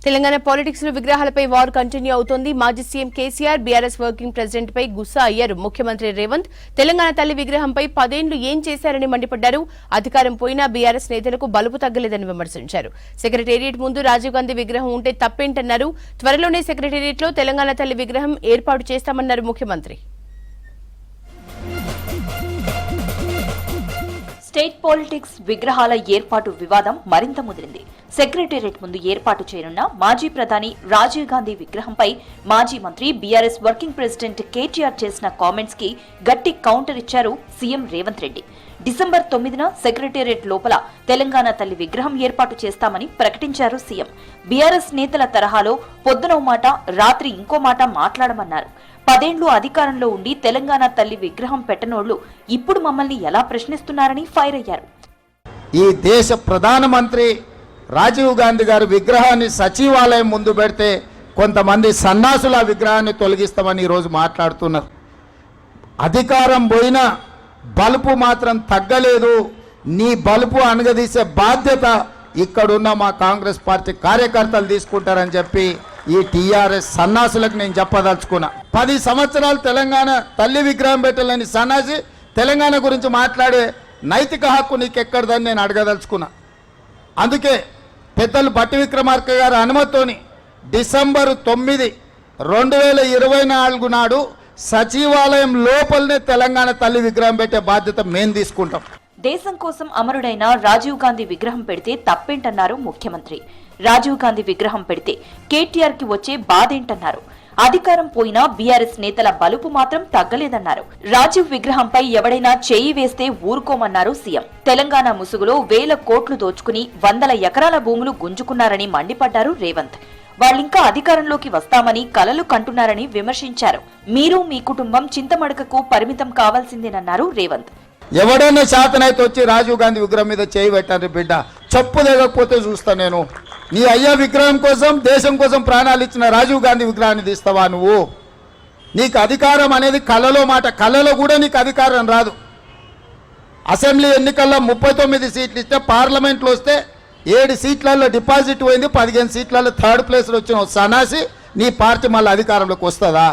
Telangana politics లో విగ్రహాలపై war continue అవుతోంది. మాజీ CM KCR BRS working president పై గుస్సా అయ్యారు ముఖ్యమంత్రి రేవంత్. తెలంగాణ తల్లి విగ్రహంపై 10 ఏళ్లు ఏం చేశారని మండిపడ్డారు. అధికారం పోయినా బీఆర్ఎస్ నేతలకు బలుపు తగ్గలేదని విమర్శించారు. సెక్రటేరియట్ ముందు రాజీవ్ గాంధీ విగ్రహం ఉంటే తప్పేంటన్నారు. త్వరలోనే సెక్రటేరియట్ లో తెలంగాణ తల్లి విగ్రహం ఏర్పాటు చేస్తామన్నారు ముఖ్యమంత్రి. స్టేట్ పాలిటిక్స్ విగ్రహాల ఏర్పాటు వివాదం మరింత ముదిరింది. సెక్రటేరియట్ ముందు ఏర్పాటు చేయనున్న మాజీ ప్రధాని రాజీవ్ గాంధీ విగ్రహంపై మాజీ మంత్రి బీఆర్ఎస్ వర్కింగ్ ప్రెసిడెంట్ కేటీఆర్ చేసిన కామెంట్స్ కి గట్టి కౌంటర్ ఇచ్చారు సీఎం రేవంత్ రెడ్డి. డిసెంబర్ 9న సెక్రటేరియట్ లోపల తెలంగాణ తల్లి విగ్రహం ఏర్పాటు చేస్తామని ప్రకటించారు సీఎం. బీఆర్ఎస్ నేతల తరహాలో పొద్దునో మాట రాత్రి ఇంకో మాట మాట్లాడమన్నారు. 10 ఏళ్లు అధికారంలో ఉండి తెలంగాణ తల్లి విగ్రహం పెట్టనోళ్లు ఇప్పుడు మమ్మల్ని ఎలా ప్రశ్నిస్తున్నారని ఫైర్ అయ్యారు. ఈ దేశ ప్రధానమంత్రి రాజీవ్ గాంధీ గారి విగ్రహాన్ని సచివాలయం ముందు పెడితే కొంతమంది సన్నాసుల విగ్రహాన్ని తొలగిస్తామని ఈరోజు మాట్లాడుతున్నారు. అధికారం పోయినా బలుపు మాత్రం తగ్గలేదు. నీ బలుపు అణగదీసే బాధ్యత ఇక్కడున్న మా కాంగ్రెస్ పార్టీ కార్యకర్తలు తీసుకుంటారని చెప్పి ఈ టీఆర్ఎస్ సన్నాసులకు నేను చెప్పదలుచుకున్నా. 10 సంవత్సరాలు తెలంగాణ తల్లి విగ్రహం పెట్టాలని సన్నాసి తెలంగాణ గురించి మాట్లాడే నైతిక హక్కు నీకెక్కడదని నేను అడగదలుచుకున్నా. అందుకే పెద్దలు బట్టి విక్రమార్క గారి అనుమతితోని డిసెంబర్ 9, 2024 నాడు సచివాలయం లోపలనే తెలంగాణ తల్లి విగ్రహం పెట్టే బాధ్యత మేము తీసుకుంటాం. దేశం కోసం అమరుడైన రాజీవ్ గాంధీ విగ్రహం పెడితే తప్పేంటన్నారు ముఖ్యమంత్రి. రాజీవ్ గాంధీ విగ్రహం పెడితే కేటీఆర్ కి వచ్చే బాధేంటన్నారు. అధికారం పోయినా బీఆర్ఎస్ నేతల బలుపు మాత్రం తగ్గలేదన్నారు. రాజీవ్ విగ్రహంపై ఎవడైనా చేయి వేస్తే ఊరుకోమన్నారు సీఎం. తెలంగాణ ముసుగులో 1000 కోట్లు దోచుకుని 100 ఎకరాల భూములు గుంజుకున్నారని మండిపడ్డారు రేవంత్. వాళ్ళింకా అధికారంలోకి వస్తామని కలలు కంటున్నారని విమర్శించారు. మీరు మీ కుటుంబం చింతమడకకు పరిమితం కావాల్సిందేనన్నారు రేవంత్. ఎవడైనా శాతనైతే వచ్చి రాజీవ్ గాంధీ విగ్రహం మీద చేయి పెట్టారు బిడ్డ, చెప్పు దిగకపోతే చూస్తా నేను. నీ అయ్యా విగ్రహం కోసం దేశం కోసం ప్రాణాలు ఇచ్చిన రాజీవ్ గాంధీ విగ్రహాన్ని తీస్తావా నువ్వు? నీకు అధికారం అనేది కళలో మాట, కళలో కూడా నీకు అధికారం రాదు. అసెంబ్లీ ఎన్నికల్లో 39 సీట్లు ఇస్తే పార్లమెంట్లో వస్తే 7 సీట్లలో డిపాజిట్ పోయింది, 15 సీట్లలో 3rd ప్లేస్లో వచ్చిన సన్నాసి నీ పార్టీ మళ్ళీ అధికారంలోకి వస్తుందా?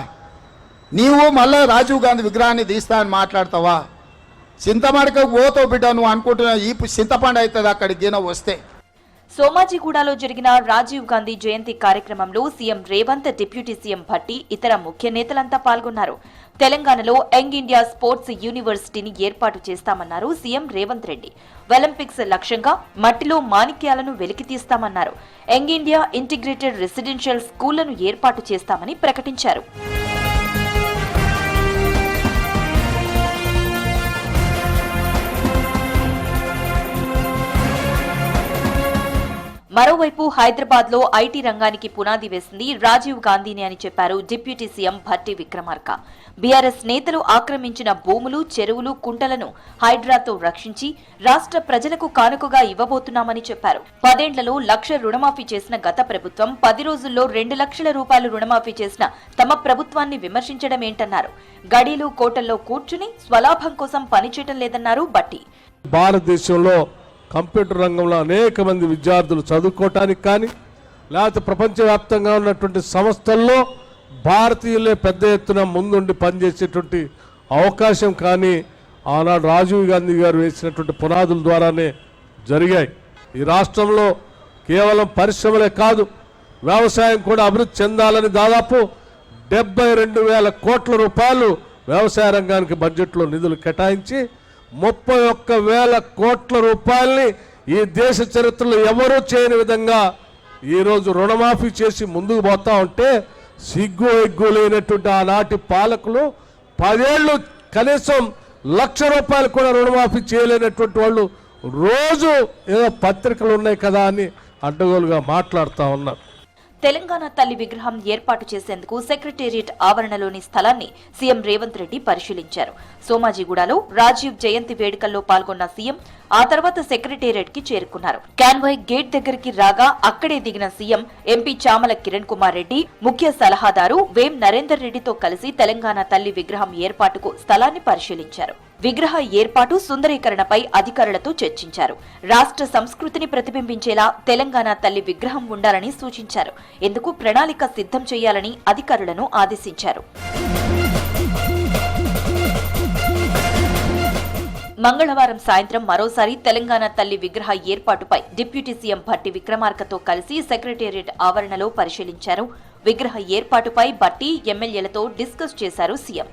నీవు మళ్ళీ రాజీవ్ గాంధీ విగ్రహాన్ని తీస్తా అని మాట్లాడతావా? చింతమడకకు పోతావు బిడ్డ, నువ్వు అనుకుంటున్నా ఈ చింతపండు అవుతుంది అక్కడికి గిన వస్తే. సోమాజిగూడలో జరిగిన రాజీవ్ గాంధీ జయంతి కార్యక్రమంలో CM Revanth, deputy CM Bhatti, ఇతర ముఖ్య నేతలంతా పాల్గొన్నారు. తెలంగాణలో యంగ్ ఇండియా స్పోర్ట్స్ యూనివర్సిటీని ఏర్పాటు చేస్తామన్నారు సీఎం రేవంత్ రెడ్డి. ఒలింపిక్స్ లక్ష్యంగా మట్టిలో మాణిక్యాలను వెలికితీస్తామన్నారు. యంగ్ ఇండియా ఇంటిగ్రేటెడ్ రెసిడెన్షియల్ స్కూళ్లను ఏర్పాటు చేస్తామని ప్రకటించారు. మరోవైపు హైదరాబాద్ లో ఐటీ రంగానికి పునాది వేసింది రాజీవ్ గాంధీని అని చెప్పారు deputy CM Bhatti Vikramarka. BRS నేతలు ఆక్రమించిన భూములు, చెరువులు, కుంటలను హైడ్రాతో రక్షించి రాష్ట్ర ప్రజలకు కానుకగా ఇవ్వబోతున్నామని చెప్పారు. 10 ఏళ్లలో 1 లక్ష రుణమాఫీ చేసిన గత ప్రభుత్వం 10 రోజుల్లో 2 లక్షల రూపాయలు రుణమాఫీ చేసిన తమ ప్రభుత్వాన్ని విమర్శించడం ఏంటన్నారు. గడీలు, కోటల్లో కూర్చుని స్వలాభం కోసం పనిచేయడం లేదన్నారు భట్టి. భారతదేశంలో కంప్యూటర్ రంగంలో అనేక మంది విద్యార్థులు చదువుకోవటానికి కానీ, లేకపోతే ప్రపంచవ్యాప్తంగా ఉన్నటువంటి సంస్థల్లో భారతీయులే పెద్ద ఎత్తున ముందుండి పనిచేసేటువంటి అవకాశం కానీ ఆనాడు రాజీవ్ గాంధీ గారు వేసినటువంటి పునాదుల ద్వారానే జరిగాయి. ఈ రాష్ట్రంలో కేవలం పరిశ్రమలే కాదు, వ్యవసాయం కూడా అభివృద్ధి చెందాలని దాదాపు 72,000 కోట్ల రూపాయలు వ్యవసాయ రంగానికి బడ్జెట్లో నిధులు కేటాయించి 31,000 కోట్ల రూపాయల్ని ఈ దేశ చరిత్రలో ఎవరూ చేయని విధంగా ఈరోజు రుణమాఫీ చేసి ముందుకు పోతా ఉంటే సిగ్గు ఎగ్గు లేనటువంటి ఆనాటి పాలకులు 10 ఏళ్ళు కనీసం 1 లక్ష రూపాయలు కూడా రుణమాఫీ చేయలేనటువంటి వాళ్ళు రోజు ఏదో పత్రికలు ఉన్నాయి కదా అని అడ్డగోలుగా మాట్లాడుతూ ఉన్నారు. తెలంగాణ తల్లి విగ్రహం ఏర్పాటు చేసేందుకు సెక్రటేరియట్ ఆవరణలోని స్థలాన్ని సీఎం రేవంత్ రెడ్డి పరిశీలించారు. సోమాజిగూడలో రాజీవ్ జయంతి వేడుకల్లో పాల్గొన్న సీఎం ఆ తర్వాత సెక్రటేరియట్ కి చేరుకున్నారు. కాన్వాయ్ గేట్ దగ్గరికి రాగా అక్కడే దిగిన సీఎం ఎంపీ చామల కిరణ్ కుమార్ రెడ్డి, ముఖ్య సలహాదారు వేం నరేందర్ రెడ్డితో కలిసి తెలంగాణ తల్లి విగ్రహం ఏర్పాటుకు స్థలాన్ని పరిశీలించారు. విగ్రహ ఏర్పాటు సుందరీకరణపై అధికారులతో చర్చించారు. రాష్ట్ర సంస్కృతిని ప్రతిబింబించేలా తెలంగాణ తల్లి విగ్రహం ఉండాలని సూచించారు. ఇందుకు ప్రణాళిక సిద్ధం చేయాలని అధికారులను ఆదేశించారు. మంగళవారం సాయంత్రం మరోసారి తెలంగాణ తల్లి విగ్రహ ఏర్పాటుపై డిప్యూటీ సీఎం భట్టి విక్రమార్కతో కలిసి సెక్రటేరియట్ ఆవరణలో పరిశీలించారు. విగ్రహ ఏర్పాటుపై భట్టి ఎమ్మెల్యేలతో డిస్కస్ చేశారు సీఎం.